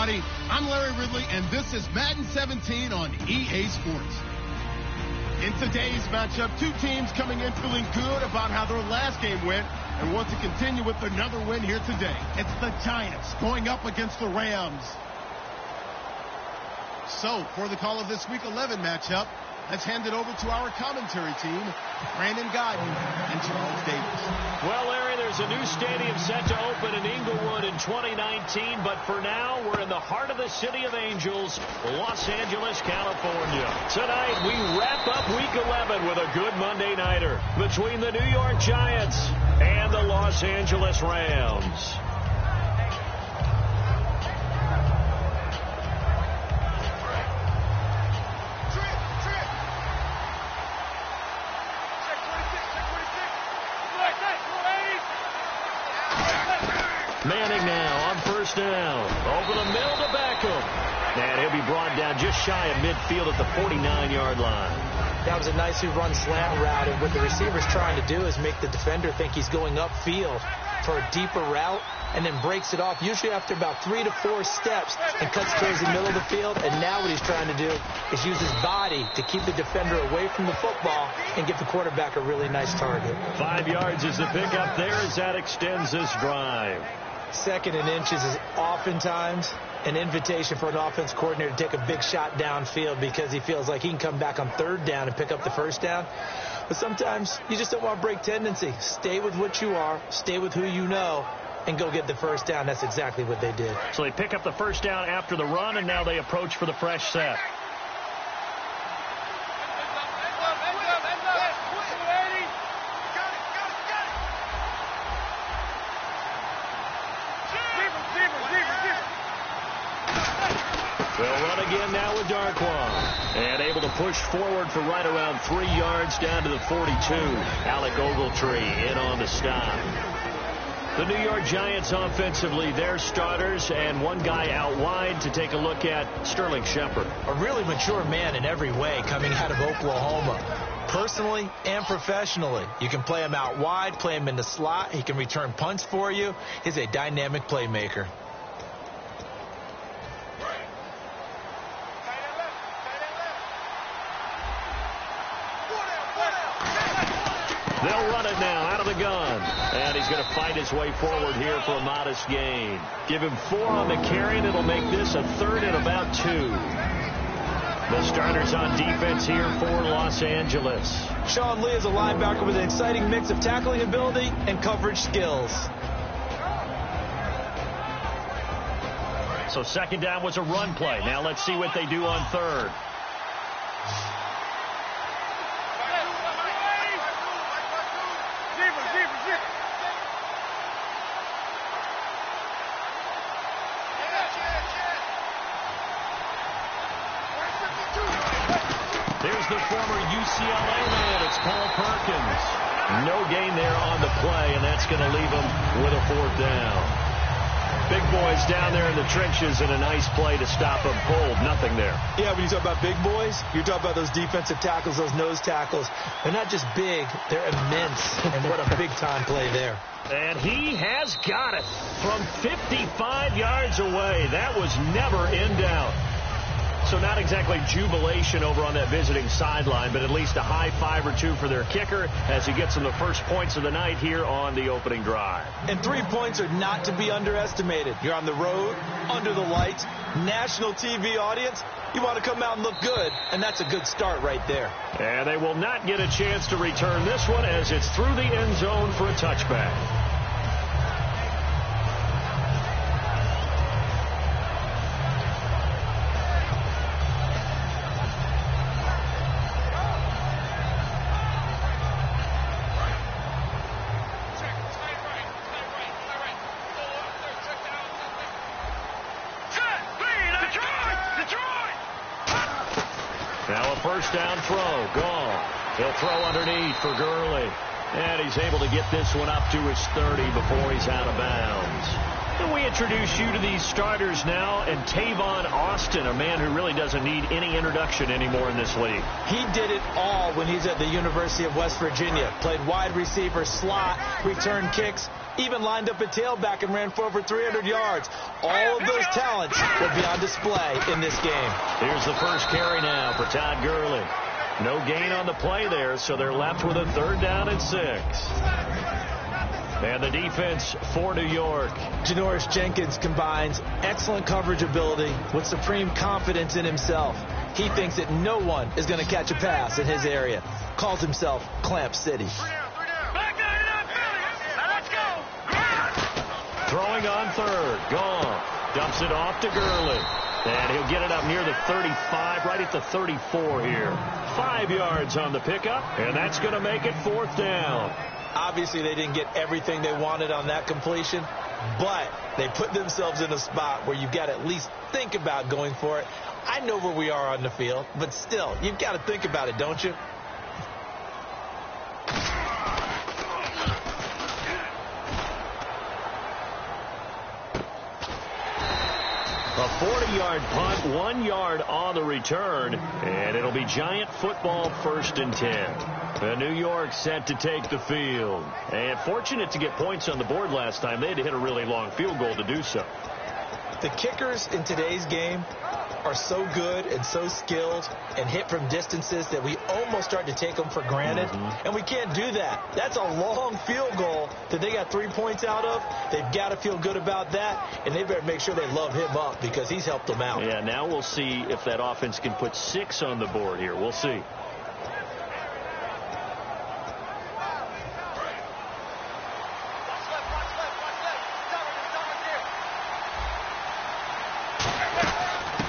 everybody. I'm Larry Ridley, and this is Madden 17 on EA Sports. In today's matchup, two teams coming in feeling good about how their last game went and want to continue with another win here today. It's the Giants going up against the Rams. So, for the call of this Week 11 matchup, let's hand it over to our commentary team, Brandon Guyton and Charles Davis. Well, Larry, there's a new stadium set to open in Inglewood in 2019, but for now, we're in the heart of the City of Angels, Los Angeles, California. Tonight, we wrap up Week 11 with a good Monday nighter between the New York Giants and the Los Angeles Rams. Manning now on first down. Over the middle to Beckham. And he'll be brought down just shy of midfield at the 49-yard line. That was a nicely run slant route, and what the receiver's trying to do is make the defender think he's going upfield for a deeper route, and then breaks it off, usually after about 3 to 4 steps, and cuts towards the middle of the field. And now what he's trying to do is use his body to keep the defender away from the football and give the quarterback a really nice target. 5 yards is the pickup there as that extends this drive. 2nd and inches is oftentimes an invitation for an offense coordinator to take a big shot downfield because he feels like he can come back on 3rd down and pick up the 1st down. But sometimes you just don't want to break tendency. Stay with what you are, stay with who you know, and go get the 1st down. That's exactly what they did. So they pick up the 1st down after the run, and now they approach for the fresh set. They'll run again now with Darkwan. And able to push forward for right around 3 yards down to the 42. Alec Ogletree in on the stop. The New York Giants offensively, their starters, and one guy out wide to take a look at, Sterling Shepard. A really mature man in every way coming out of Oklahoma. Personally and professionally. You can play him out wide, play him in the slot. He can return punts for you. He's a dynamic playmaker. They'll run it now out of the gun. And he's going to fight his way forward here for a modest gain. Give him 4 on the carry, and it'll make this a 3rd and about 2. The starters on defense here for Los Angeles. Sean Lee is a linebacker with an exciting mix of tackling ability and coverage skills. So 2nd down was a run play. Now let's see what they do on 3rd. There's the former UCLA man. It's Paul Perkins. No gain there on the play, and that's going to leave him with a 4th down. Big boys down there in the trenches, and a nice play to stop him cold. Nothing there. Yeah, when you talk about big boys, you're talking about those defensive tackles, those nose tackles. They're not just big, they're immense, and what a big-time play there. And he has got it from 55 yards away. That was never in doubt. So not exactly jubilation over on that visiting sideline, but at least a high 5 or 2 for their kicker as he gets them the first points of the night here on the opening drive. And 3 points are not to be underestimated. You're on the road, under the lights, national TV audience. You want to come out and look good, and that's a good start right there. And they will not get a chance to return this one as it's through the end zone for a touchback. Now a 1st down throw. Gone. He'll throw underneath for Gurley. And he's able to get this one up to his 30 before he's out of bounds. And we introduce you to these starters now, and Tavon Austin, a man who really doesn't need any introduction anymore in this league. He did it all when he's at the University of West Virginia. Played wide receiver, slot, return kicks. even lined up at tailback and ran for over 300 yards. All of those talents will be on display in this game. Here's the first carry now for Todd Gurley. No gain on the play there, so they're left with a 3rd down and 6. And the defense for New York. Janoris Jenkins combines excellent coverage ability with supreme confidence in himself. He thinks that no one is going to catch a pass in his area. Calls himself Clamp City. Throwing on 3rd. Gone. Dumps it off to Gurley. And he'll get it up near the 35, right at the 34 here. 5 yards on the pickup, and that's going to make it 4th down. Obviously, they didn't get everything they wanted on that completion, but they put themselves in a spot where you've got to at least think about going for it. I know where we are on the field, but still, you've got to think about it, don't you? A 40-yard punt, 1 yard on the return, and it'll be Giant football 1st and 10. New York set to take the field. And fortunate to get points on the board last time. They had to hit a really long field goal to do so. The kickers in today's game are so good and so skilled and hit from distances that we almost start to take them for granted. And we can't do that. That's a long field goal that they got 3 points out of. They've got to feel good about that, and they better make sure they love him up because he's helped them out. Yeah, now we'll see if that offense can put 6 on the board here. We'll see.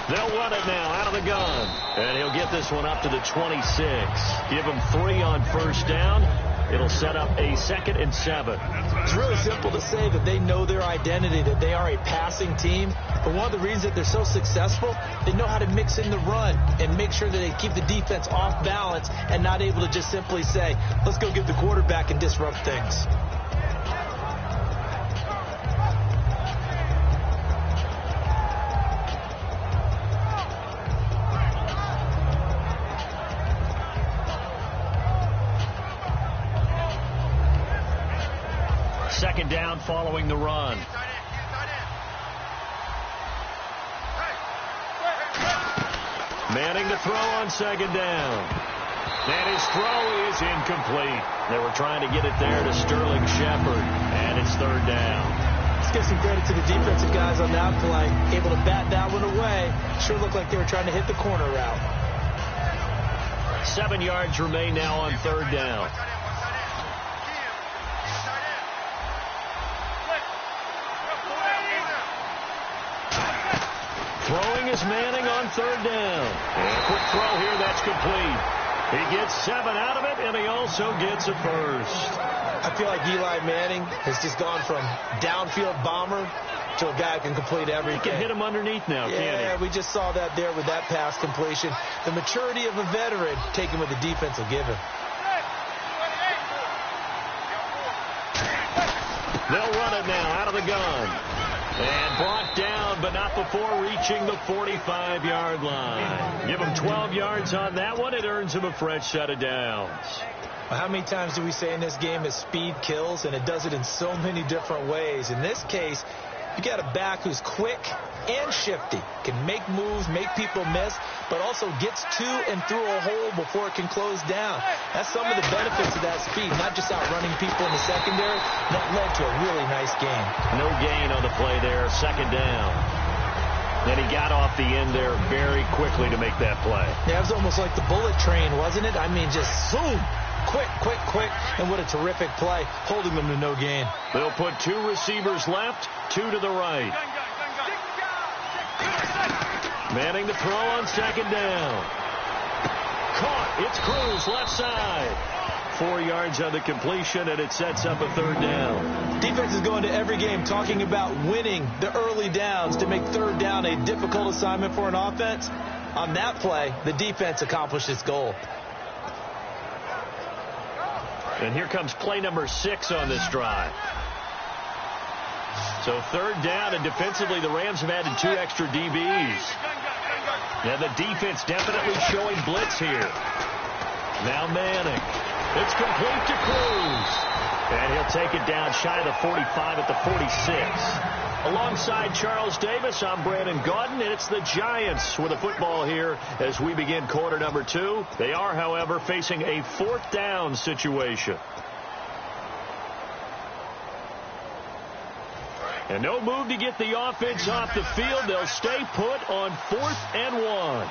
They'll run it now out of the gun. And he'll get this one up to the 26. Give him 3 on 1st down. It'll set up a 2nd and 7. It's really simple to say that they know their identity, that they are a passing team. But one of the reasons that they're so successful, they know how to mix in the run and make sure that they keep the defense off balance and not able to just simply say, let's go get the quarterback and disrupt things. Second down following the run. Manning to throw on 2nd down. And his throw is incomplete. They were trying to get it there to Sterling Shepard. And it's 3rd down. Let's give some credit to the defensive guys on that play. Able to bat that one away. Sure looked like they were trying to hit the corner route. 7 yards remain now on 3rd down. Throwing is Manning on 3rd down. And a quick throw here, that's complete. He gets 7 out of it, and he also gets a 1st. I feel like Eli Manning has just gone from downfield bomber to a guy who can complete everything. He can hit him underneath now, can't he? Yeah, we just saw that there with that pass completion. The maturity of a veteran taken with the defense will give him. They'll run it now out of the gun. And brought down, but not before reaching the 45-yard line. Give him 12 yards on that one. It earns him a fresh set of downs. Well, how many times do we say in this game that speed kills, and it does it in so many different ways? In this case, you got a back who's quick and shifty, can make moves, make people miss, but also gets to and through a hole before it can close down. That's some of the benefits of that speed, not just outrunning people in the secondary. That led to a really nice game. No gain on the play there, 2nd down. Then he got off the end there very quickly to make that play. Yeah, it was almost like the bullet train, wasn't it? I mean, just zoom. Quick, quick, quick, and what a terrific play, holding them to no gain. They'll put 2 receivers left, 2 to the right. Manning to throw on 2nd down. Caught. It's Cruz, left side. 4 yards on the completion, and it sets up a 3rd down. Defense is going to every game talking about winning the early downs to make 3rd down a difficult assignment for an offense. On that play, the defense accomplished its goal. And here comes play number 6 on this drive. So 3rd down, and defensively the Rams have added 2 extra DBs. And the defense definitely showing blitz here. Now Manning. It's complete to Cruz. And he'll take it down shy of the 45 at the 46. Alongside Charles Davis, I'm Brandon Gaudin, and it's the Giants with the football here as we begin quarter number 2. They are, however, facing a 4th down situation. And no move to get the offense off the field. They'll stay put on 4th and 1.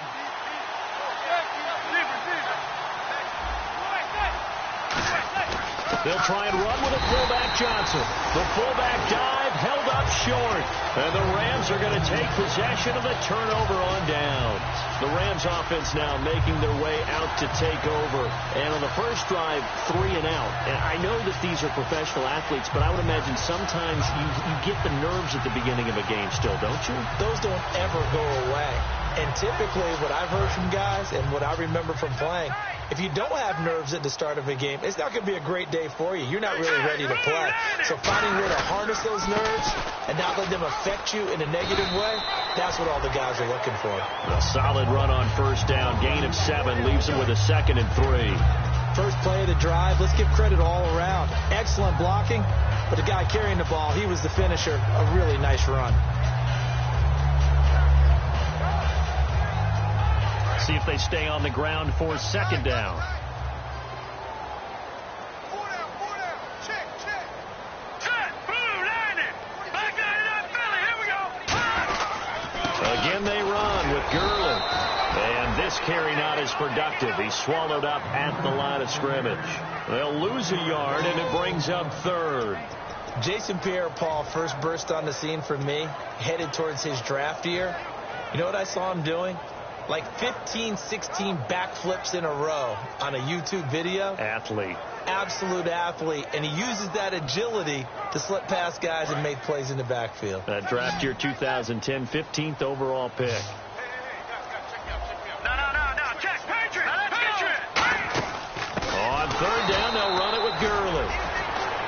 They'll try and run with a fullback Johnson. The fullback dive held up short. And the Rams are going to take possession of the turnover on downs. The Rams offense now making their way out to take over. And on the first drive, 3 and out. And I know that these are professional athletes, but I would imagine sometimes you get the nerves at the beginning of a game still, don't you? Those don't ever go away. And typically what I've heard from guys and what I remember from playing, if you don't have nerves at the start of a game, it's not going to be a great day for you. You're not really ready to play. So finding a way to harness those nerves and not let them affect you in a negative way, that's what all the guys are looking for. A solid run on first down. Gain of 7 leaves them with a 2nd and 3. First play of the drive, let's give credit all around. Excellent blocking, but the guy carrying the ball, he was the finisher. A really nice run. See if they stay on the ground for 2nd down. Again they run with Gurley. And this carry not as productive. He's swallowed up at the line of scrimmage. They'll lose a yard, and it brings up 3rd. Jason Pierre-Paul first burst on the scene for me, headed towards his draft year. You know what I saw him doing? Like 15, 16 backflips in a row on a YouTube video. Athlete. Absolute athlete. And he uses that agility to slip past guys and make plays in the backfield. That draft year 2010, 15th overall pick. Check. Patriot. On 3rd down, they'll run it with Gurley.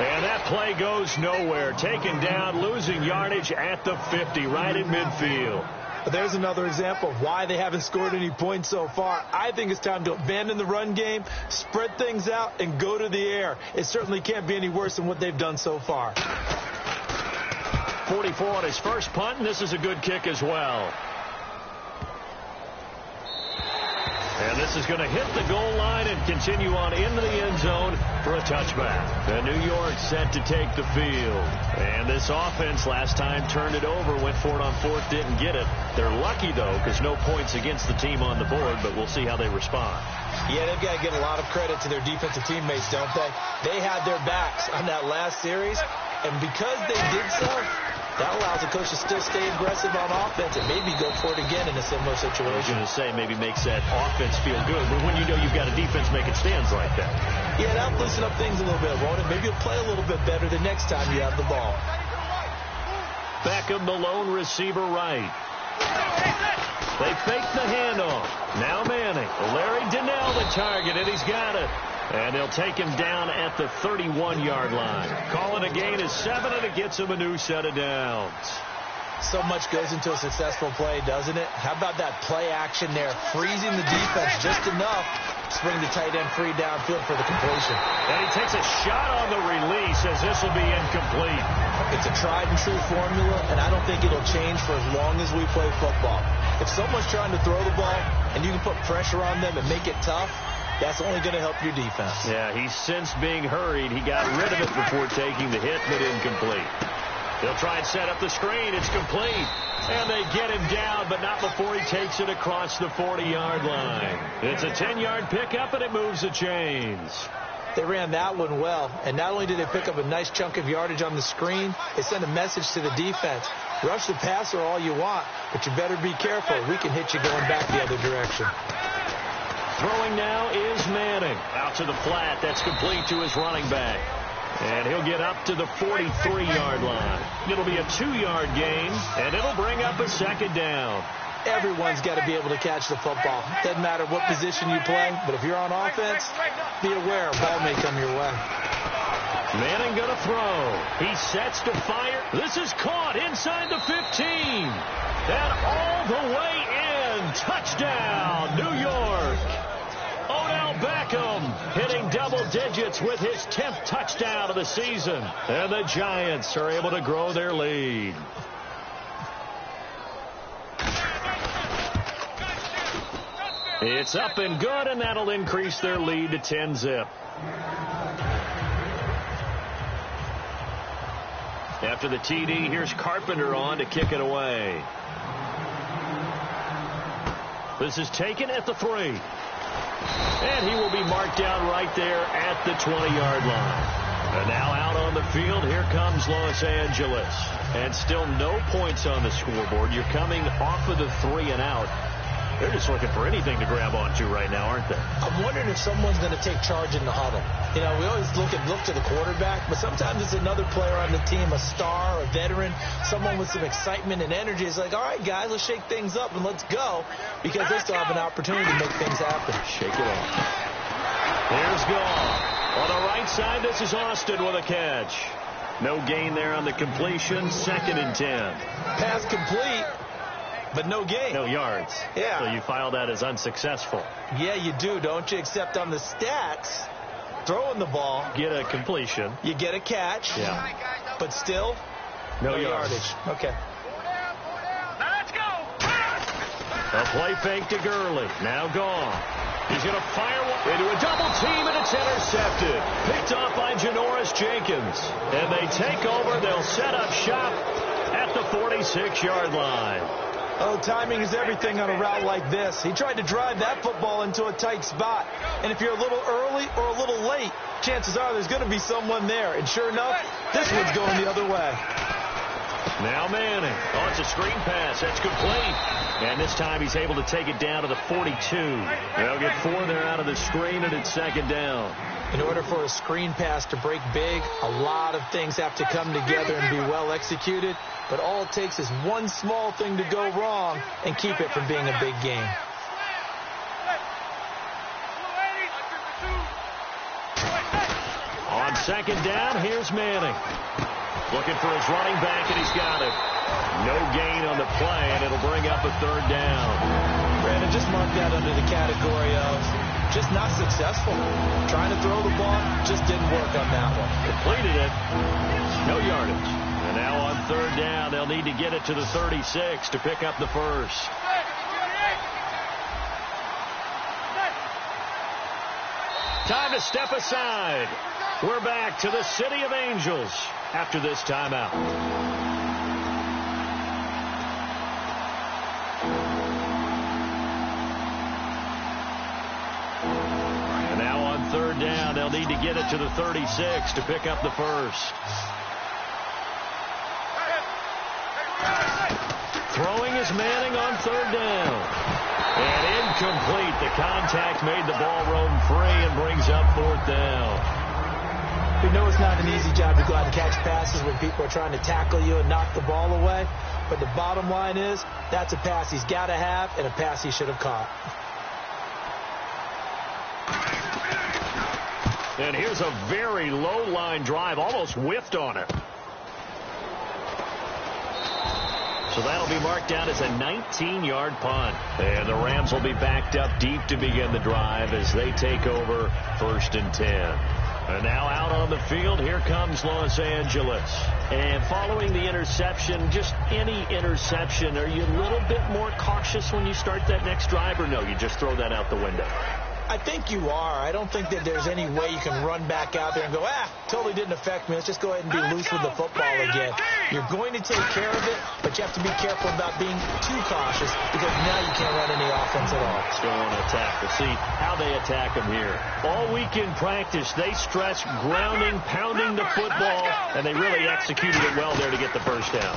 And that play goes nowhere. Taken down, losing yardage at the 50, right in midfield. There's another example of why they haven't scored any points so far. I think it's time to abandon the run game, spread things out, and go to the air. It certainly can't be any worse than what they've done so far. 44 on his first punt, and this is a good kick as well. And this is going to hit the goal line and continue on into the end zone for a touchback. And New York set to take the field. And this offense last time turned it over, went for it on 4th, didn't get it. They're lucky, though, because no points against the team on the board, but we'll see how they respond. Yeah, they've got to give a lot of credit to their defensive teammates, don't they? They had their backs on that last series, and because they did so, that allows the coach to still stay aggressive on offense and maybe go for it again in a similar situation. I was going to say maybe makes that offense feel good, but when you know you've got a defense making stands like that. Yeah, that'll loosen up things a little bit, won't it? Maybe you'll play a little bit better the next time you have the ball. Beckham, the lone receiver right. They fake the handoff. Now Manning. Larry Donnell the target, and he's got it. And they'll take him down at the 31-yard line. Calling a gain of 7, and it gets him a new set of downs. So much goes into a successful play, doesn't it? How about that play action there? Freezing the defense just enough to bring the tight end free downfield for the completion. And he takes a shot on the release as this will be incomplete. It's a tried-and-true formula, and I don't think it'll change for as long as we play football. If someone's trying to throw the ball and you can put pressure on them and make it tough, that's only going to help your defense. Yeah, he's since being hurried. He got rid of it before taking the hit, but incomplete. They'll try and set up the screen. It's complete. And they get him down, but not before he takes it across the 40-yard line. It's a 10-yard pickup, and it moves the chains. They ran that one well, and not only did they pick up a nice chunk of yardage on the screen, they sent a message to the defense. Rush the passer all you want, but you better be careful. We can hit you going back the other direction. Throwing now is Manning. Out to the flat. That's complete to his running back. And he'll get up to the 43-yard line. It'll be a 2-yard gain, and it'll bring up a 2nd down. Everyone's got to be able to catch the football. Doesn't matter what position you play, but if you're on offense, be aware a ball may come your way. Manning going to throw. He sets to fire. This is caught inside the 15. And all the way in. Touchdown, New York. Odell Beckham hitting double digits with his 10th touchdown of the season. And the Giants are able to grow their lead. It's up and good, and that'll increase their lead to 10-zip. After the TD, here's Carpenter on to kick it away. This is taken at the 3. And he will be marked down right there at the 20-yard line. And now out on the field, here comes Los Angeles. And still no points on the scoreboard. You're coming off of the 3 and out. They're just looking for anything to grab onto right now, aren't they? I'm wondering if someone's going to take charge in the huddle. You know, we always look to the quarterback, but sometimes it's another player on the team, a star, a veteran, someone with some excitement and energy. It's like, all right, guys, let's shake things up and let's go, because they still have an opportunity to make things happen. Shake it off. Here's Gall. On the right side, this is Austin with a catch. No gain there on the completion. 2nd and 10. Pass complete. But no gain. No yards. Yeah. So you file that as unsuccessful. Yeah, you do, don't you? Except on the stats, throwing the ball. Get a completion. You get a catch. Yeah. But still, no yardage. Okay. Now let's go. A play fake to Gurley. Now gone. He's going to fire one into a double team, and it's intercepted. Picked off by Janoris Jenkins. And they take over. They'll set up shop at the 46-yard line. Oh, timing is everything on a route like this. He tried to drive that football into a tight spot. And if you're a little early or a little late, chances are there's going to be someone there. And sure enough, this one's going the other way. Now Manning. Oh, it's a screen pass. That's complete. And this time he's able to take it down to the 42. They'll get 4 there out of the screen, and it's 2nd down. In order for a screen pass to break big, a lot of things have to come together and be well executed. But all it takes is one small thing to go wrong and keep it from being a big game. On 2nd down, here's Manning. Looking for his running back, and he's got it. No gain on the play, and it'll bring up a 3rd down. Brandon, just mark that under the category of just not successful. Trying to throw the ball, just didn't work on that one. Completed it. No yardage. And now on 3rd down, they'll need to get it to the 36 to pick up the first. Time to step aside. We're back to the City of Angels after this timeout. And now on 3rd down, they'll need to get it to the 36 to pick up the first. Throwing is Manning on 3rd down. And incomplete. The contact made the ball roam free and brings up 4th down. We know it's not an easy job to go out and catch passes when people are trying to tackle you and knock the ball away. But the bottom line is, that's a pass he's got to have and a pass he should have caught. And here's a very low-line drive, almost whiffed on it. So that'll be marked down as a 19-yard punt. And the Rams will be backed up deep to begin the drive as they take over 1st and 10. And now out on the field, here comes Los Angeles. And following the interception, just any interception, are you a little bit more cautious when you start that next drive, or no, you just throw that out the window? I think you are. I don't think that there's any way you can run back out there and go, totally didn't affect me. Let's just go ahead and be loose with the football again. You're going to take care of it, but you have to be careful about being too cautious because now you can't run any offense at all. Still want to attack. We'll see how they attack them here. All week in practice, they stress grounding, pounding the football, and they really executed it well there to get the first down.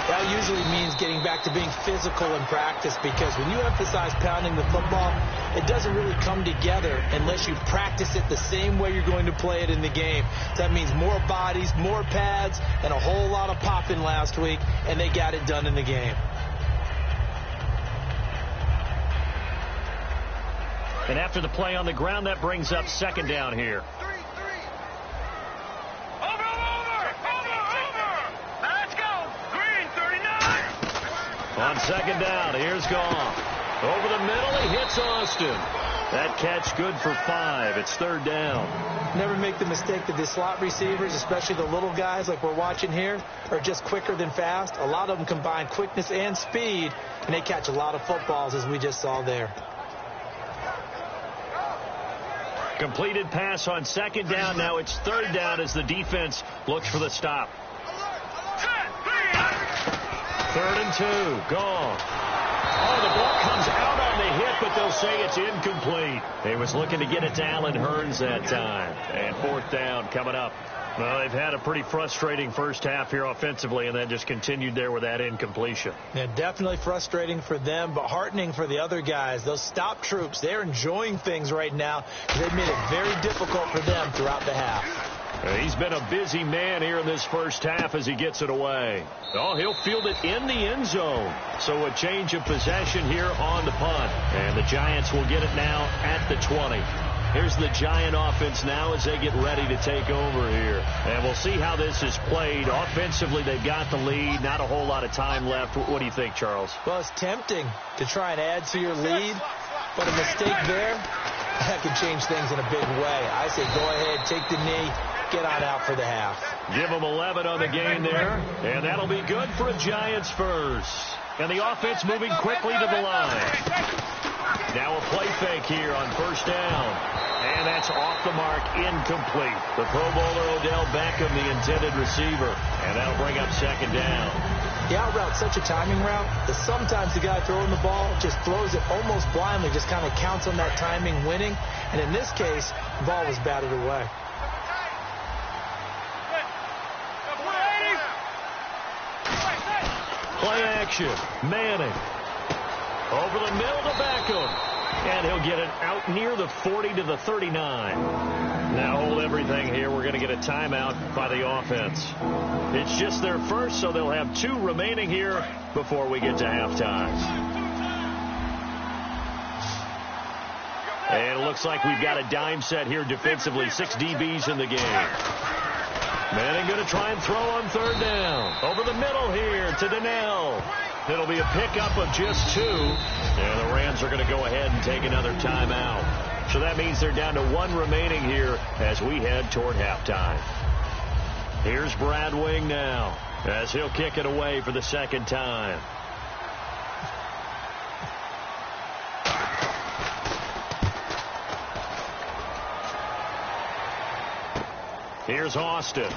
That usually means getting back to being physical in practice, because when you emphasize pounding the football, it doesn't really come together unless you practice it the same way you're going to play it in the game. So that means more bodies, more pads, and a whole lot of popping last week, and they got it done in the game. And after the play on the ground, that brings up 2nd down here. On 2nd down, here's Goff. Over the middle, he hits Austin. That catch good for 5. It's 3rd down. Never make the mistake that the slot receivers, especially the little guys like we're watching here, are just quicker than fast. A lot of them combine quickness and speed, and they catch a lot of footballs, as we just saw there. Completed pass on 2nd down. Now it's 3rd down as the defense looks for the stop. 3rd and 2. Gone. Oh, the ball comes out on the hit, but they'll say it's incomplete. He was looking to get it to Allen Hurns that time. And 4th down coming up. Well, they've had a pretty frustrating first half here offensively, and then just continued there with that incompletion. Yeah, definitely frustrating for them, but heartening for the other guys. Those stop troops, they're enjoying things right now. They've made it very difficult for them throughout the half. He's been a busy man here in this first half as he gets it away. Oh, he'll field it in the end zone. So a change of possession here on the punt. And the Giants will get it now at the 20. Here's the Giant offense now as they get ready to take over here. And we'll see how this is played. Offensively, they've got the lead. Not a whole lot of time left. What do you think, Charles? Well, it's tempting to try and add to your lead, but a mistake there, that could change things in a big way. I say go ahead, take the knee, get on out for the half. Give them 11 on the game there, and that'll be good for a Giants first. And the offense moving quickly to the line. Now a play fake here on 1st down. And that's off the mark, incomplete. The Pro Bowler Odell Beckham, the intended receiver. And that'll bring up 2nd down. The out route's such a timing route that sometimes the guy throwing the ball just throws it almost blindly, just kind of counts on that timing winning. And in this case, the ball was batted away. Play action. Manning. Over the middle to Beckham. And he'll get it out near the 40 to the 39. Now hold everything here. We're going to get a timeout by the offense. It's just their first, so they'll have 2 remaining here before we get to halftime. And it looks like we've got a dime set here defensively. 6 DBs in the game. Manning going to try and throw on 3rd down. Over the middle here to Donnell. It'll be a pickup of just 2. And the Rams are going to go ahead and take another timeout. So that means they're down to 1 remaining here as we head toward halftime. Here's Brad Wing now as he'll kick it away for the 2nd time. Here's Austin.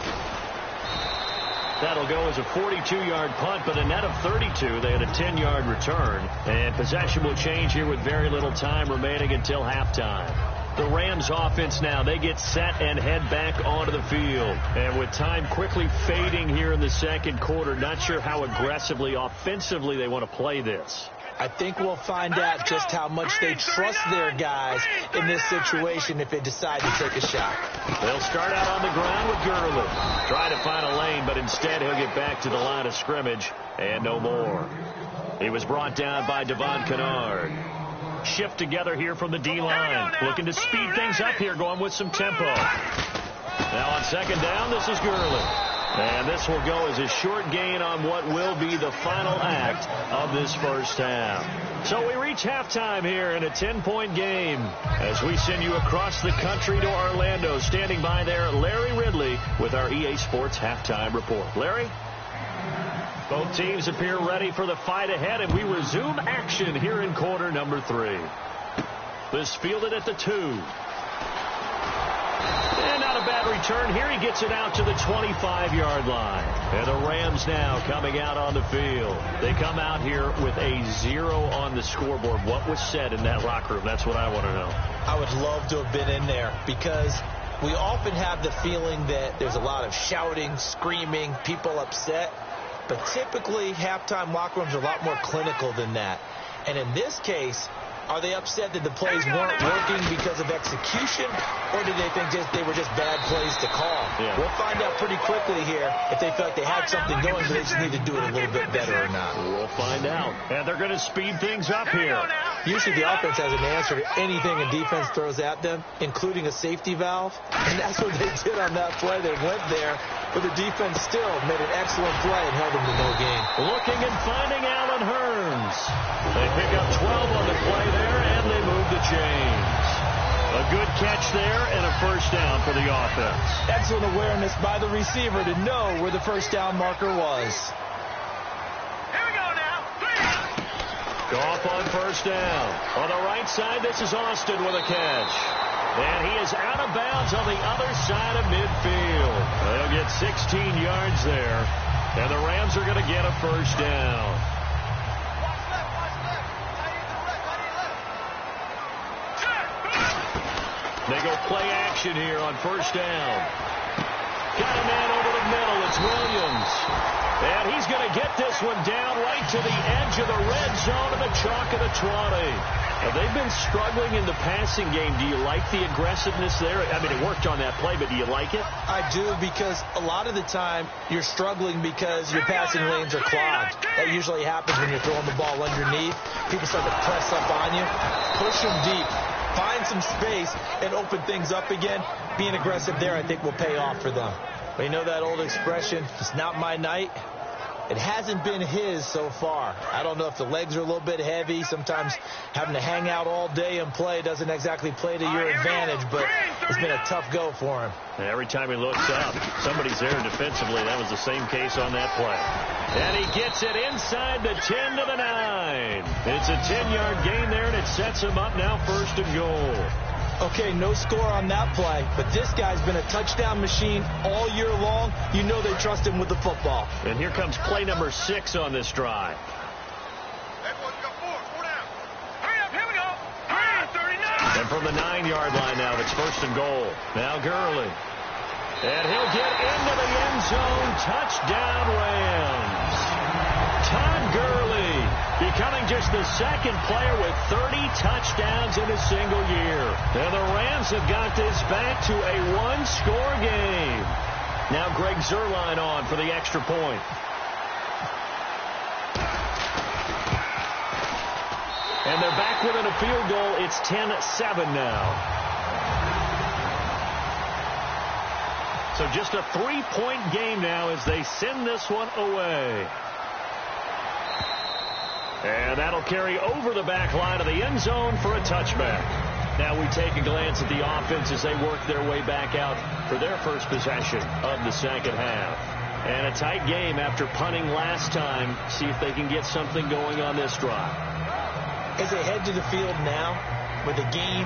That'll go as a 42-yard punt, but a net of 32. They had a 10-yard return. And possession will change here with very little time remaining until halftime. The Rams offense now, they get set and head back onto the field. And with time quickly fading here in the 2nd quarter, not sure how aggressively, offensively they want to play this. I think we'll find out just how much they trust their guys in this situation if they decide to take a shot. They'll start out on the ground with Gurley. Try to find a lane, but instead he'll get back to the line of scrimmage and no more. He was brought down by Devon Kennard. Shift together here from the D-line. Looking to speed things up here, going with some tempo. Now on 2nd down, this is Gurley. And this will go as a short gain on what will be the final act of this first half. So we reach halftime here in a 10-point game as we send you across the country to Orlando. Standing by there, Larry Ridley with our EA Sports Halftime Report. Larry? Both teams appear ready for the fight ahead, and we resume action here in quarter number 3. This fielded at the 2. And not a bad return here. He gets it out to the 25-yard line. And the Rams now coming out on the field. They come out here with a 0 on the scoreboard. What was said in that locker room? That's what I want to know. I would love to have been in there because we often have the feeling that there's a lot of shouting, screaming, people upset. But typically, halftime locker rooms are a lot more clinical than that. And in this case, are they upset that the plays weren't working because of execution, or did they think they were just bad plays to call? Yeah. We'll find out pretty quickly here if they feel like they had something going, but they just need to do it a little bit better or not. We'll find out. And they're going to speed things up here. Usually the offense has an answer to anything a defense throws at them, including a safety valve. And that's what they did on that play. They went there, but the defense still made an excellent play and held him to no gain. Looking and finding Allen Hurns. They pick up 12 on the play there, and they move the chains. A good catch there and a first down for the offense. Excellent awareness by the receiver to know where the first down marker was. Here we go now. Goff on first down. On the right side, this is Austin with a catch. And he is out of bounds on the other side of midfield. They'll get 16 yards there. And the Rams are going to get a first down. They go play action here on first down. Got a man over the middle. It's Williams. And he's going to get this one down right to the edge of the red zone of the chalk of the 20. Now, they've been struggling in the passing game. Do you like the aggressiveness there? I mean, it worked on that play, but do you like it? I do, because a lot of the time you're struggling because your passing lanes are clogged. That usually happens when you're throwing the ball underneath. People start to press up on you. Push them deep. Find some space and open things up again. Being aggressive there, I think, will pay off for them. But you know that old expression, it's not my night? It hasn't been his so far. I don't know if the legs are a little bit heavy. Sometimes having to hang out all day and play doesn't exactly play to your advantage, but it's been a tough go for him. Every time he looks up, somebody's there defensively. That was the same case on that play. And he gets it inside the 10 to the 9. It's a 10-yard gain there, and it sets him up now first and goal. Okay, no score on that play, but this guy's been a touchdown machine all year long. You know they trust him with the football. And here comes play number 6 on this drive. Everyone's got four down. Hurry up, here we go. 39. And from the 9-yard line now, it's first and goal. Now Gurley. And he'll get into the end zone. Touchdown Rams. Todd Gurley becoming just the second player with 30 touchdowns in a single year. And the Rams have got this back to a one-score game. Now Greg Zuerlein on for the extra point. And they're back within a field goal. It's 10-7 now. So just a 3-point game now as they send this one away. And that'll carry over the back line of the end zone for a touchback. Now we take a glance at the offense as they work their way back out for their first possession of the second half. And a tight game after punting last time. See if they can get something going on this drive. As they head to the field now, with the game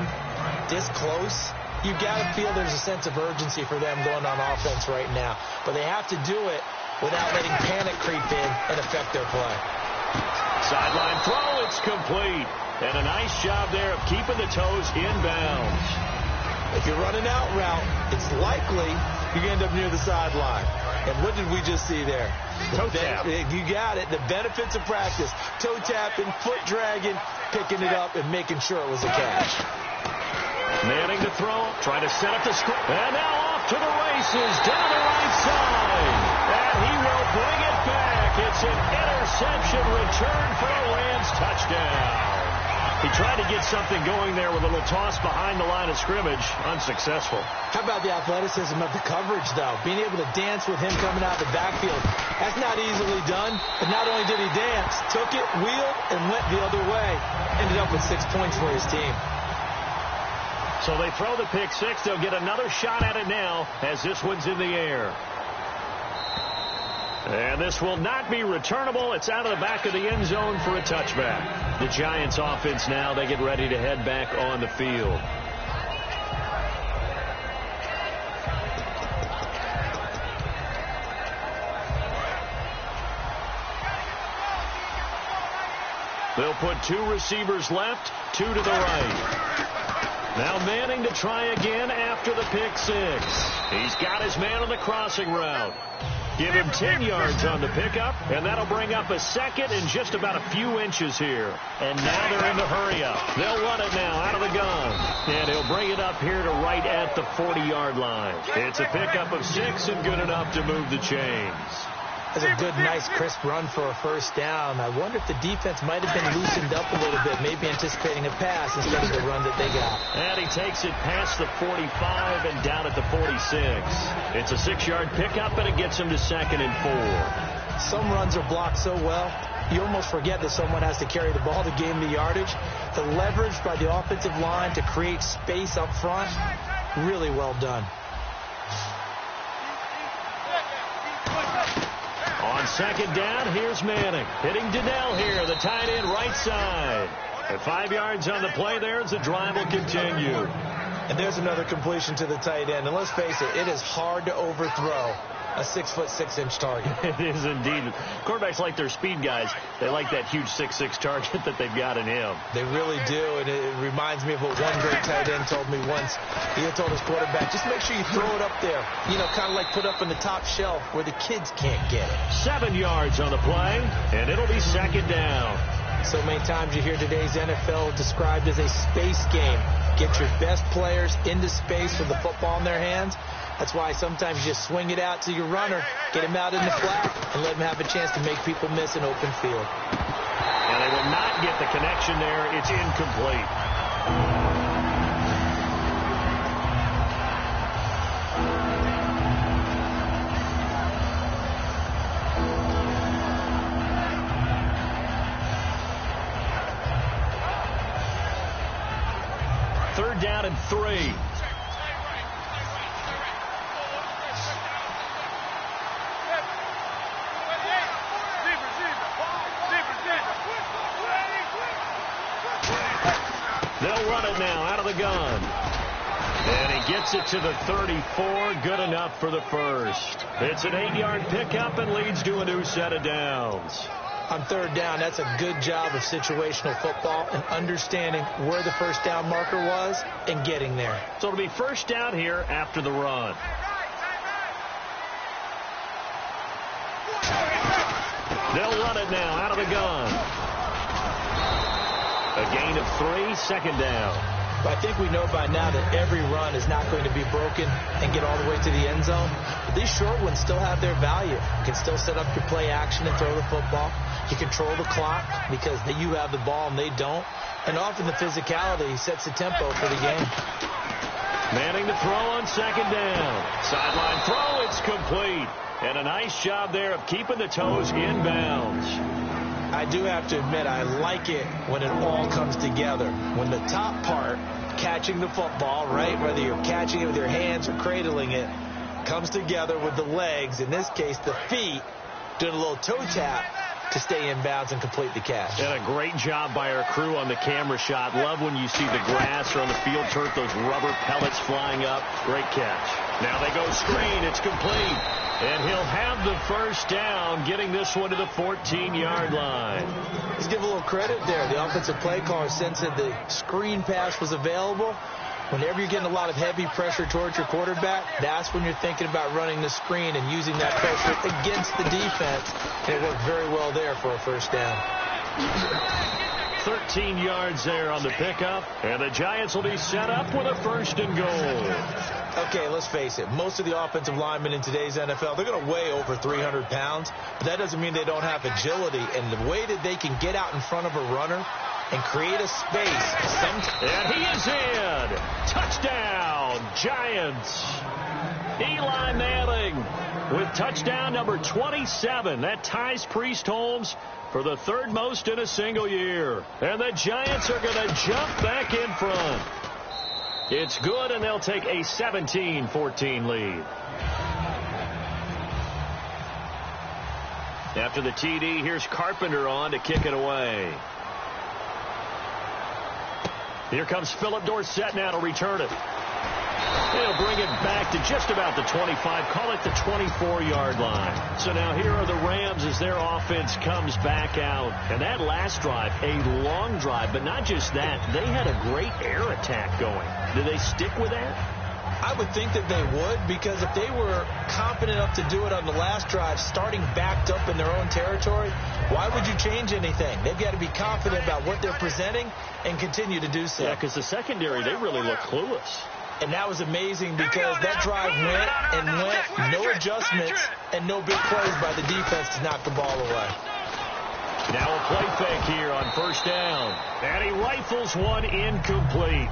this close, you've got to feel there's a sense of urgency for them going on offense right now. But they have to do it without letting panic creep in and affect their play. Sideline throw, it's complete. And a nice job there of keeping the toes inbounds. If you're running out route, it's likely you end up near the sideline. And what did we just see there? Toe tap. You got it. The benefits of practice. Toe tapping, foot dragging, picking it up, and making sure it was a catch. Manning to throw, trying to set up the screen. And now off to the races, down the right side. And he will bring it back. It's an interception return for a Rams touchdown. He tried to get something going there with a little toss behind the line of scrimmage. Unsuccessful. How about the athleticism of the coverage, though? Being able to dance with him coming out of the backfield. That's not easily done. But not only did he dance, took it, wheeled, and went the other way. Ended up with 6 points for his team. So they throw the pick six. They'll get another shot at it now as this one's in the air. And this will not be returnable. It's out of the back of the end zone for a touchback. The Giants offense now, they get ready to head back on the field. They'll put 2 receivers left, 2 to the right. Now Manning to try again after the pick six. He's got his man on the crossing route. Give him 10 yards on the pickup, and that'll bring up a second in just about a few inches here. And now they're in the hurry-up. They'll run it now out of the gun. And he'll bring it up here to right at the 40-yard line. It's a pickup of 6 and good enough to move the chains. That's a good, nice, crisp run for a first down. I wonder if the defense might have been loosened up a little bit, maybe anticipating a pass instead of the run that they got. And he takes it past the 45 and down at the 46. It's a 6-yard pickup, and it gets him to 2nd and 4. Some runs are blocked so well, you almost forget that someone has to carry the ball to gain the yardage. The leverage by the offensive line to create space up front, really well done. On 2nd down, here's Manning. Hitting Donnell here, the tight end right side. At 5 yards on the play there as the drive will continue. And there's another completion to the tight end. And let's face it, it is hard to overthrow a 6'6" target. It is indeed. Quarterbacks like their speed guys. They like that huge 6'6" target that they've got in him. They really do, and it reminds me of what one great tight end told me once. He had told his quarterback, just make sure you throw it up there. You know, kind of like put up in the top shelf where the kids can't get it. 7 yards on the play, and it'll be 2nd down. So many times you hear today's NFL described as a space game. Get your best players into space with the football in their hands. That's why sometimes you just swing it out to your runner, get him out in the flat, and let him have a chance to make people miss an open field. And they will not get the connection there. It's incomplete. Third down and 3. They'll run it now out of the gun. And he gets it to the 34. Good enough for the first. It's an 8-yard pickup and leads to a new set of downs. On 3rd down, that's a good job of situational football and understanding where the first down marker was and getting there. So it'll be first down here after the run. They'll run it now out of the gun. A gain of 3, 2nd down. But I think we know by now that every run is not going to be broken and get all the way to the end zone. But these short ones still have their value. You can still set up your play action and throw the football. You control the clock because you have the ball and they don't. And often the physicality sets the tempo for the game. Manning to throw on 2nd down. Sideline throw, it's complete. And a nice job there of keeping the toes inbounds. I do have to admit, I like it when it all comes together. When the top part, catching the football, right, whether you're catching it with your hands or cradling it, comes together with the legs, in this case the feet, doing a little toe tap to stay in bounds and complete the catch. And a great job by our crew on the camera shot. Love when you see the grass or on the field turf, those rubber pellets flying up. Great catch. Now they go screen. It's complete. And he'll have the first down, getting this one to the 14-yard line. Let's give a little credit there. The offensive play caller sensed that the screen pass was available. Whenever you're getting a lot of heavy pressure towards your quarterback, that's when you're thinking about running the screen and using that pressure against the defense. And it worked very well there for a first down. 13 yards there on the pickup, and the Giants will be set up with a 1st and goal. Okay, let's face it. Most of the offensive linemen in today's NFL, they're going to weigh over 300 pounds, but that doesn't mean they don't have agility. And the way that they can get out in front of a runner and create a space. And he is in. Touchdown, Giants. Eli Manning with touchdown number 27. That ties Priest Holmes for the 3rd most in a single year. And the Giants are going to jump back in front. It's good, and they'll take a 17-14 lead. After the TD, here's Carpenter on to kick it away. Here comes Philip Dorsett now to return it. They'll bring it back to just about the 25, call it the 24-yard line. So now here are the Rams as their offense comes back out. And that last drive, a long drive, but not just that, they had a great air attack going. Do they stick with that? I would think that they would, because if they were confident enough to do it on the last drive, starting backed up in their own territory, why would you change anything? They've got to be confident about what they're presenting and continue to do so. Yeah, because the secondary, they really look clueless. And that was amazing because that drive went and went, no adjustments, and no big plays by the defense to knock the ball away. Now a play fake here on first down. And he rifles one incomplete.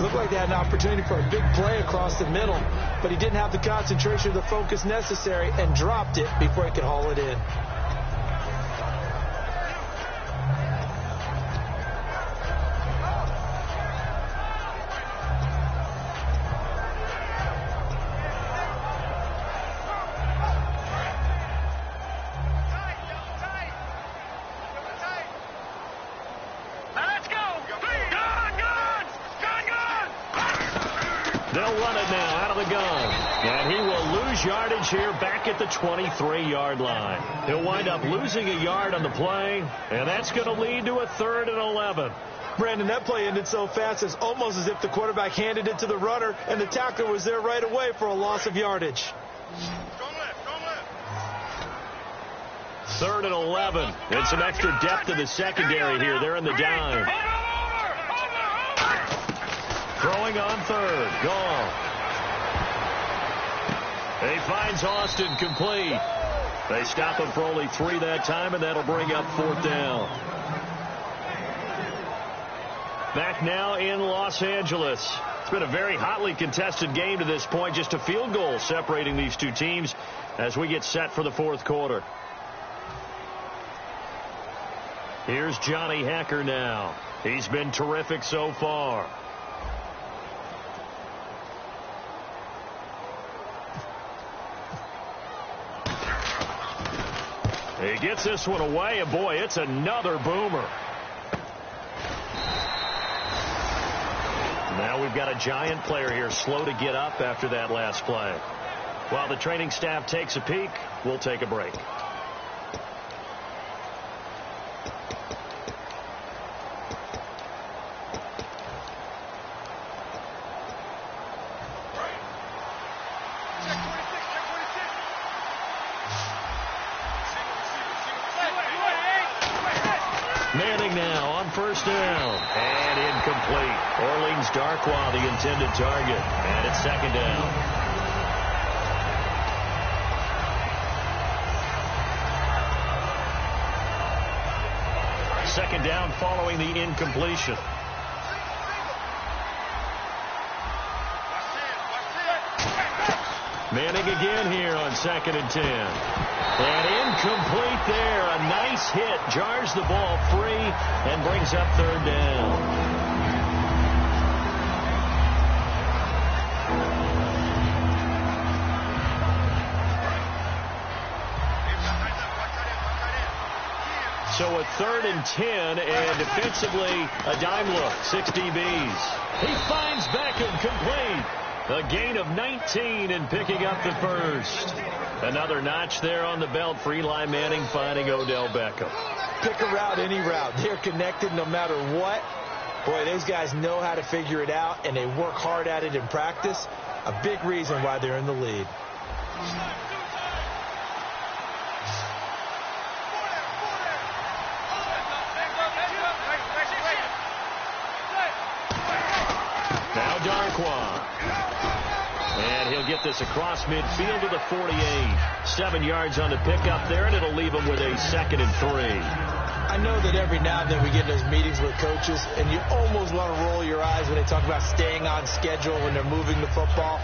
Looked like they had an opportunity for a big play across the middle, but he didn't have the concentration or the focus necessary and dropped it before he could haul it in. They'll run it now out of the gun. And he will lose yardage here back at the 23-yard line. He'll wind up losing a yard on the play, and that's going to lead to a 3rd and 11. Brandon, that play ended so fast, it's almost as if the quarterback handed it to the runner, and the tackler was there right away for a loss of yardage. 3rd and 11. And some extra depth in the secondary here. They're in the dime. Throwing on 3rd. Gone. He finds Austin complete. They stop him for only 3 that time, and that'll bring up 4th down. Back now in Los Angeles. It's been a very hotly contested game to this point. Just a field goal separating these two teams as we get set for the 4th quarter. Here's Johnny Hekker now. He's been terrific so far. He gets this one away, and boy, it's another boomer. Now we've got a giant player here, slow to get up after that last play. While the training staff takes a peek, we'll take a break. Manning now on first down. And incomplete. Orleans Darkwa, the intended target. And it's 2nd down. Second down following the incompletion. Manning again here on 2nd and 10. And incomplete there. A nice hit. Jars the ball free and brings up 3rd down. So a 3rd and 10, and defensively a dime look. 6 DBs. He finds Beckham complete. A gain of 19 and picking up the 1st. Another notch there on the belt for Eli Manning, finding Odell Beckham. Pick a route, any route. They're connected no matter what. Boy, those guys know how to figure it out, and they work hard at it in practice. A big reason why they're in the lead. Now Darkwa. And he'll get this across midfield to the 48. 7 yards on the pickup there, and it'll leave him with a 2nd and 3. I know that every now and then we get those meetings with coaches, and you almost want to roll your eyes when they talk about staying on schedule when they're moving the football.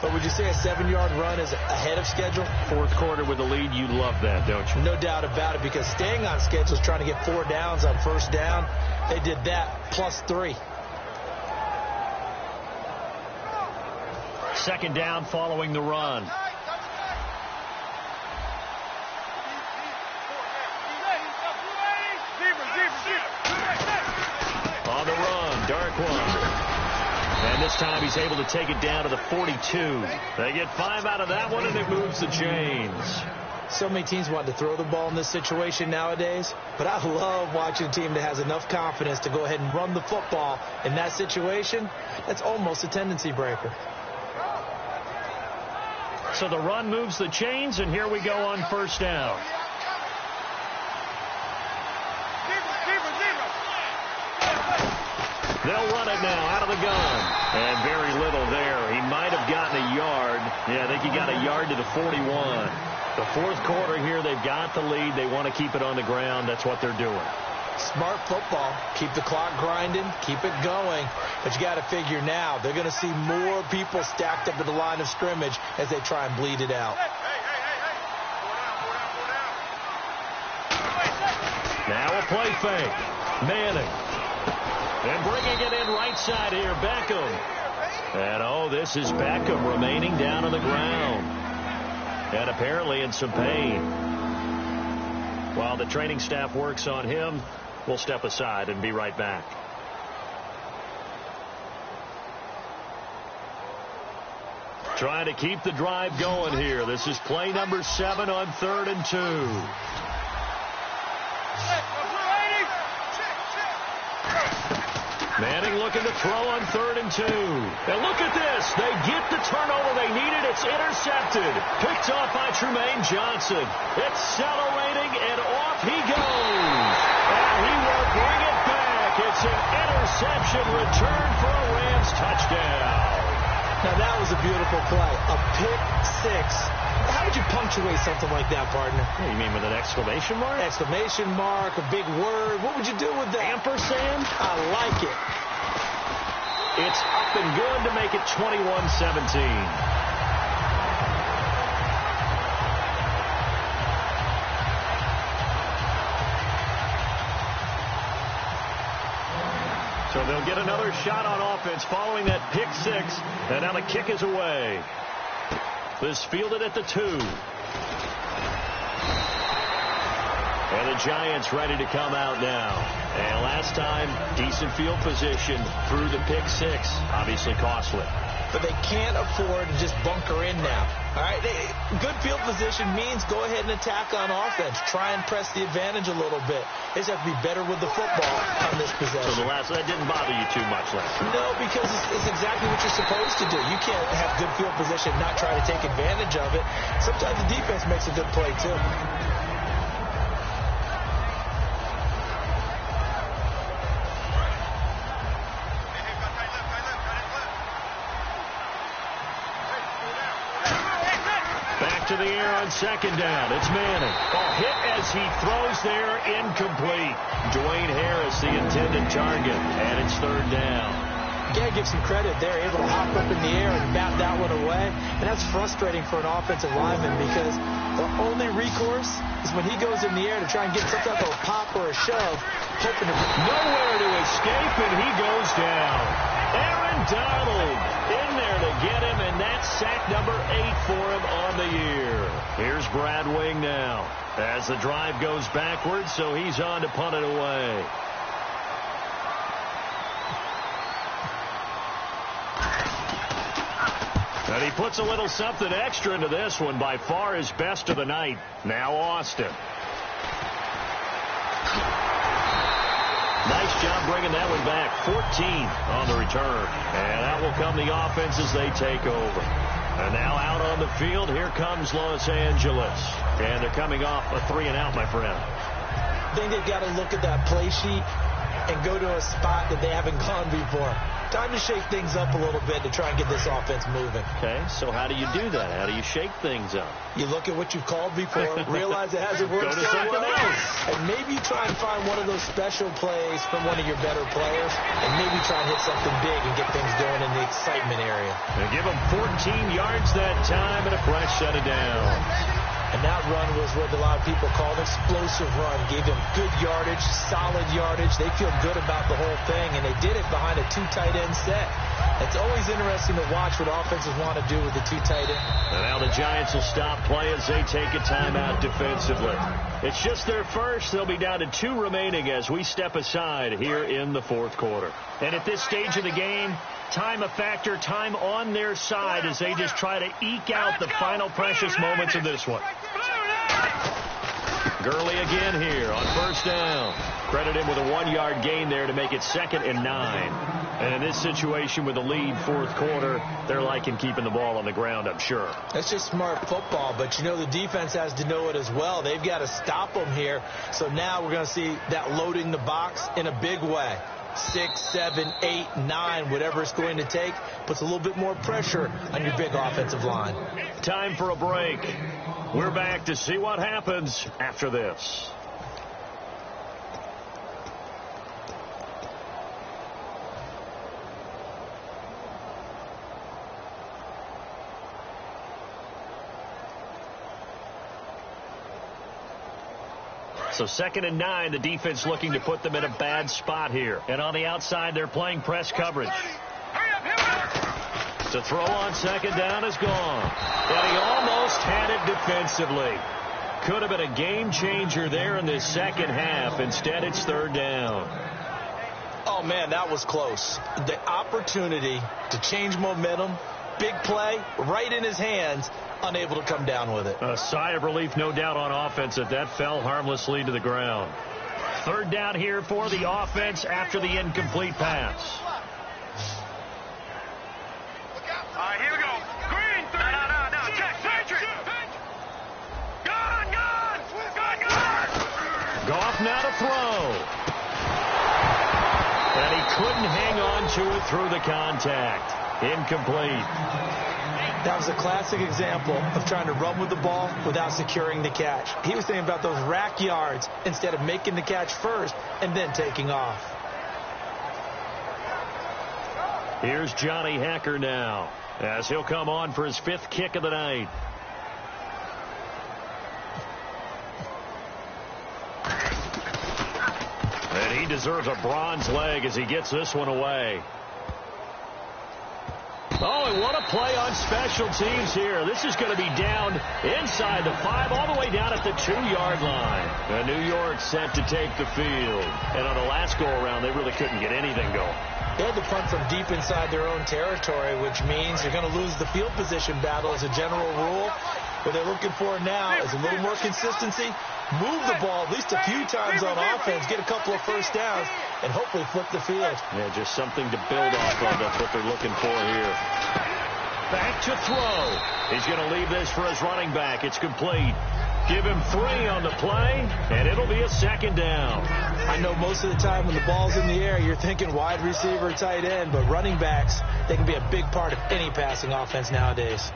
But would you say a 7-yard run is ahead of schedule? 4th quarter with the lead, you love that, don't you? No doubt about it, because staying on schedule is trying to get 4 downs on first down. They did that plus 3. 2nd down following the run. On the run, Darkwa. And this time he's able to take it down to the 42. They get 5 out of that one, and it moves the chains. So many teams want to throw the ball in this situation nowadays, but I love watching a team that has enough confidence to go ahead and run the football in that situation. That's almost a tendency breaker. So the run moves the chains, and here we go on first down. They'll run it now out of the gun. And very little there. He might have gotten a yard. Yeah, I think he got a yard to the 41. The fourth quarter here, they've got the lead. They want to keep it on the ground. That's what they're doing. Smart football. Keep the clock grinding. Keep it going. But you got to figure now, they're going to see more people stacked up at the line of scrimmage as they try and bleed it out. Now a play fake. Manning. And bringing it in right side here, Beckham. And, oh, this is Beckham remaining down on the ground. And apparently in some pain. While the training staff works on him, we'll step aside and be right back. Trying to keep the drive going here. This is play number 7 on 3rd and 2. Manning looking to throw on 3rd and 2. And look at this. They get the turnover they needed. It's intercepted. Picked off by Trumaine Johnson. Accelerating, and off he goes. And he will bring it back. It's an interception return for a Rams touchdown. Now, that was a beautiful play. A pick six. How would you punctuate something like that, partner? What, you mean with an exclamation mark? Exclamation mark, a big word. What would you do with that? Ampersand? I like it. It's up and good to make it 21-17. So they'll get another shot on offense following that pick six. And now the kick is away. This fielded at the 2. And the Giants ready to come out now. And last time, decent field position through the pick six. Obviously costly. But they can't afford to just bunker in now. All right, good field position means go ahead and attack on offense. Try and press the advantage a little bit. They just have to be better with the football on this possession. So that didn't bother you too much last time? No, because it's exactly what you're supposed to do. You can't have good field position and not try to take advantage of it. Sometimes the defense makes a good play, too. To the air on 2nd down. It's Manning. Hit as he throws there, incomplete. Dwayne Harris, the intended target, and it's 3rd down. You gotta give some credit. They're able to hop up in the air and bat that one away, and that's frustrating for an offensive lineman because the only recourse is when he goes in the air to try and get some type of a pop or a shove, hoping to nowhere to escape, and he goes down. Aaron Donald in there to get him, and that's sack number 8 for him on the year. Here's Brad Wing now as the drive goes backwards, so he's on to punt it away. And he puts a little something extra into this one, by far his best of the night. Now Austin. Nice job bringing that one back. 14 on the return. And that will come the offense as they take over. And now out on the field, here comes Los Angeles. And they're coming off a 3-and-out, my friend. I think they've got to look at that play sheet and go to a spot that they haven't gone before. Time to shake things up a little bit to try and get this offense moving. Okay, so how do you do that? How do you shake things up? You look at what you've called before, realize it hasn't worked so well, and maybe try and find one of those special plays from one of your better players, and maybe try and hit something big and get things going in the excitement area. They give them 14 yards that time and a fresh set of down. And that run was what a lot of people call an explosive run. Gave them good yardage, solid yardage. They feel good about the whole thing, and they did it behind a 2 tight end set. It's always interesting to watch what offenses want to do with the 2 tight end. And now the Giants will stop play as they take a timeout defensively. It's just their first. They'll be down to 2 remaining as we step aside here in the 4th quarter. And at this stage of the game, time a factor, time on their side as they just try to eke out the final precious moments of this one. Gurley again here on 1st down. Credit him with a 1-yard gain there to make it 2nd and 9. And in this situation with the lead 4th quarter, they're liking keeping the ball on the ground, I'm sure. That's just smart football, but you know the defense has to know it as well. They've got to stop them here. So now we're going to see that loading the box in a big way. 6, 7, 8, 9, whatever it's going to take, puts a little bit more pressure on your big offensive line. Time for a break. We're back to see what happens after this. So 2nd and 9, the defense looking to put them in a bad spot here. And on the outside, they're playing press coverage. The throw on 2nd down is gone. And he almost had it defensively. Could have been a game changer there in this second half. Instead, it's 3rd down. Oh, man, that was close. The opportunity to change momentum, big play, right in his hands, unable to come down with it. A sigh of relief, no doubt, on offense that fell harmlessly to the ground. 3rd down here for the offense after the incomplete pass. All right, here we go. Green, three. No. Check. Gone. Goff now to throw. And he couldn't hang on to it through the contact. Incomplete. That was a classic example of trying to run with the ball without securing the catch. He was thinking about those rack yards instead of making the catch first and then taking off. Here's Johnny Hacker now, as he'll come on for his 5th kick of the night. And he deserves a bronze leg as he gets this one away. Oh, and what a play on special teams here. This is going to be down inside the 5, all the way down at the 2-yard line. And New York set to take the field. And on the last go-around, they really couldn't get anything going. They had to punt from deep inside their own territory, which means you're going to lose the field position battle as a general rule. What they're looking for now is a little more consistency, move the ball at least a few times on offense, get a couple of first downs, and hopefully flip the field. Yeah, just something to build off of. That's what they're looking for here. Back to throw. He's going to leave this for his running back. It's complete. Give him 3 on the play, and it'll be a 2nd down. I know most of the time when the ball's in the air, you're thinking wide receiver, tight end, but running backs, they can be a big part of any passing offense nowadays.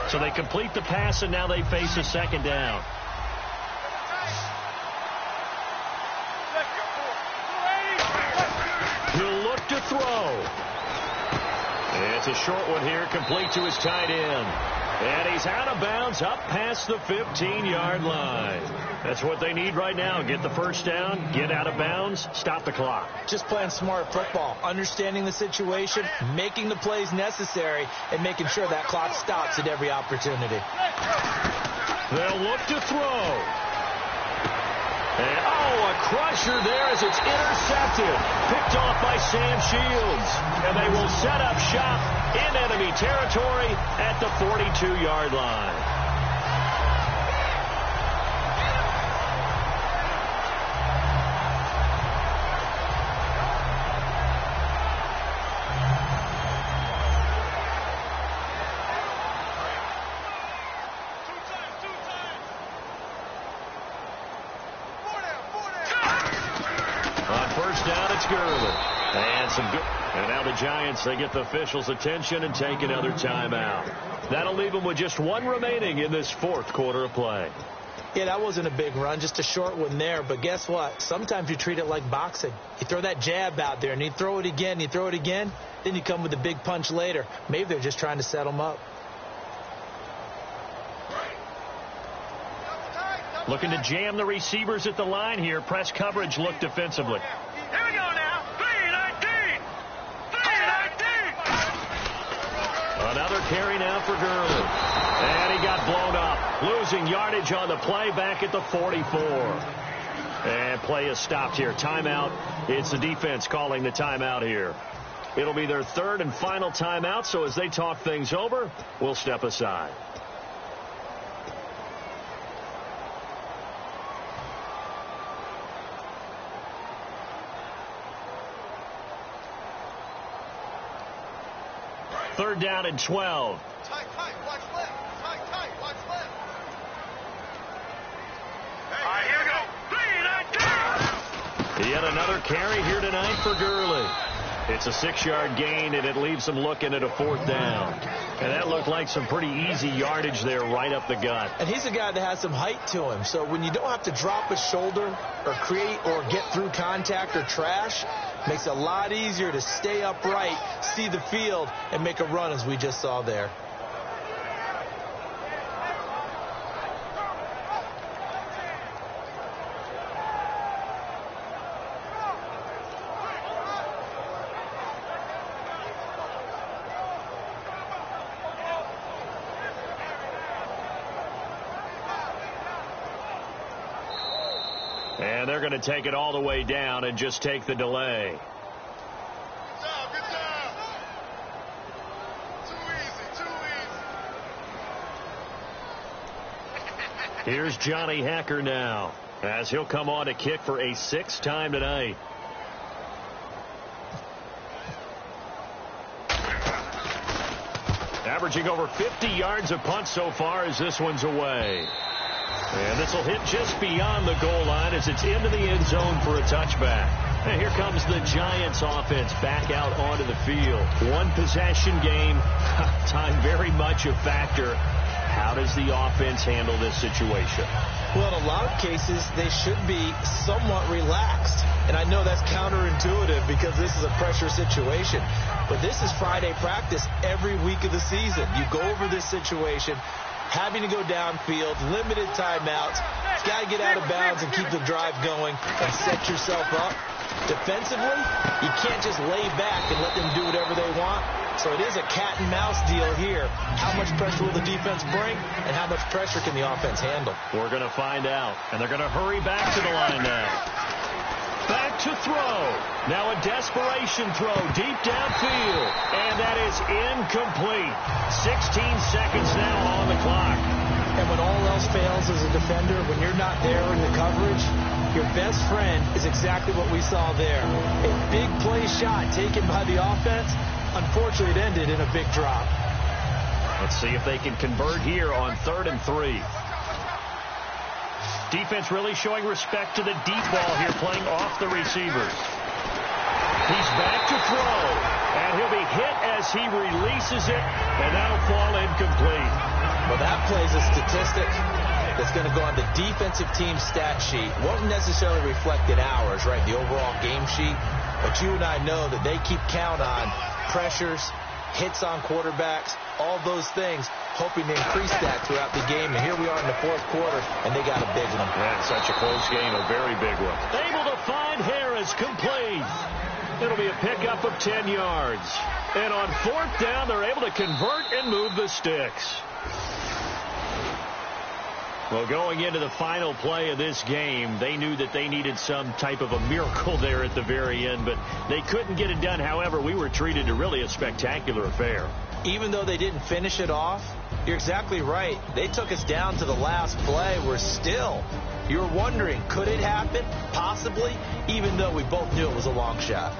So they complete the pass, and now they face a 2nd down. He'll look to throw. It's a short one here, complete to his tight end. And he's out of bounds up past the 15-yard line. That's what they need right now. Get the first down, get out of bounds, stop the clock. Just playing smart football, understanding the situation, making the plays necessary, and making sure that clock stops at every opportunity. They'll look to throw. And, a crusher there as it's intercepted. Picked off by Sam Shields. And they will set up shop in enemy territory at the 42-yard line. And now the Giants, they get the officials' attention and take another timeout. That'll leave them with just 1 remaining in this 4th quarter of play. Yeah, that wasn't a big run, just a short one there. But guess what? Sometimes you treat it like boxing. You throw that jab out there, and you throw it again, then you come with a big punch later. Maybe they're just trying to set them up. Looking to jam the receivers at the line here. Press coverage look defensively. Here we go now. 3-19. Another carry now for Gurley. And he got blown up. Losing yardage on the play back at the 44. And play is stopped here. Timeout. It's the defense calling the timeout here. It'll be their 3rd and final timeout, so as they talk things over, we'll step aside. Third down and 12. Tight, watch left. Tight, watch left. All right, here we go. 3-19. The Yet another carry here tonight for Gurley. It's a 6-yard gain, and it leaves them looking at a 4th down. And that looked like some pretty easy yardage there right up the gut. And he's a guy that has some height to him. So when you don't have to drop a shoulder or create or get through contact or trash, makes it a lot easier to stay upright, see the field, and make a run as we just saw there. And they're going to take it all the way down and just take the delay. Good job. Too easy. Here's Johnny Hacker now, as he'll come on to kick for a 6th time tonight. Averaging over 50 yards a punt so far as this one's away. And this will hit just beyond the goal line as it's into the end zone for a touchback. And here comes the Giants offense back out onto the field. One possession game. Time very much a factor. How does the offense handle this situation? Well, in a lot of cases, they should be somewhat relaxed. And I know that's counterintuitive because this is a pressure situation. But this is Friday practice every week of the season. You go over this situation, having to go downfield, limited timeouts. You've got to get out of bounds and keep the drive going and set yourself up. Defensively, you can't just lay back and let them do whatever they want. So it is a cat and mouse deal here. How much pressure will the defense bring, and how much pressure can the offense handle? We're going to find out, and they're going to hurry back to the line now. Back to throw. Now a desperation throw deep downfield. And that is incomplete. 16 seconds now on the clock. And when all else fails as a defender, when you're not there in the coverage, your best friend is exactly what we saw there. A big play shot taken by the offense. Unfortunately, it ended in a big drop. Let's see if they can convert here on 3rd and 3. Defense really showing respect to the deep ball here, playing off the receivers. He's back to throw, and he'll be hit as he releases it, and that'll fall incomplete. Well, that plays a statistic that's going to go on the defensive team stat sheet. Won't necessarily reflect in ours, right, the overall game sheet, but you and I know that they keep count on pressures, hits on quarterbacks, all those things, hoping to increase that throughout the game. And here we are in the 4th quarter, and they got a big one. That's such a close game, a very big one. Able to find Harris, complete. It'll be a pickup of 10 yards. And on 4th down, they're able to convert and move the sticks. Well, going into the final play of this game, they knew that they needed some type of a miracle there at the very end, but they couldn't get it done. However, we were treated to really a spectacular affair. Even though they didn't finish it off, you're exactly right. They took us down to the last play. We're still, you're wondering, could it happen? Possibly, even though we both knew it was a long shot.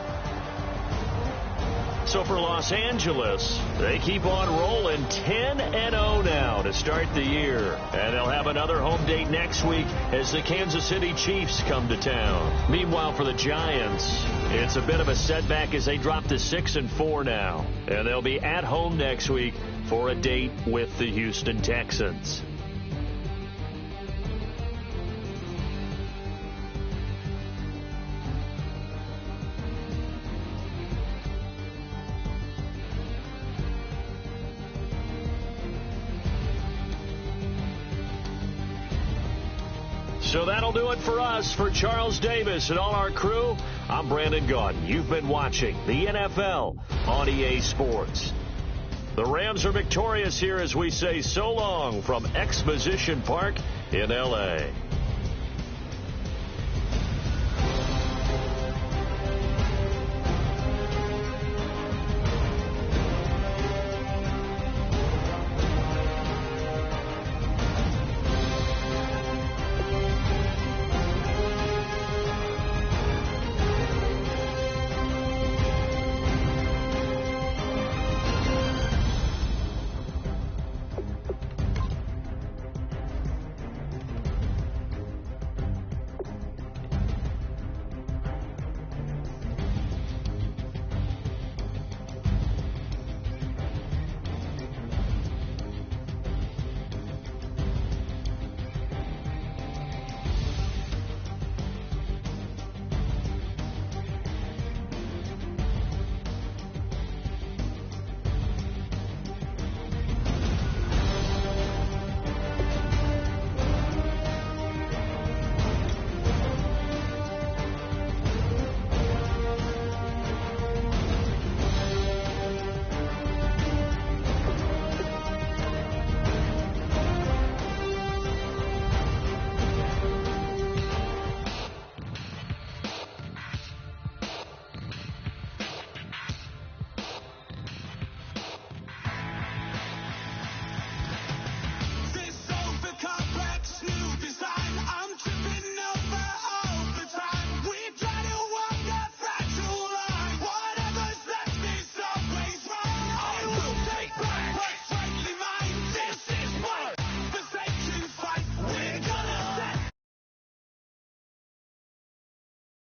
So for Los Angeles, they keep on rolling 10-0 now to start the year. And they'll have another home date next week as the Kansas City Chiefs come to town. Meanwhile, for the Giants, it's a bit of a setback as they drop to 6-4 now. And they'll be at home next week for a date with the Houston Texans. So that'll do it for us. For Charles Davis and all our crew, I'm Brandon Gaudin. You've been watching the NFL on EA Sports. The Rams are victorious here as we say so long from Exposition Park in L.A.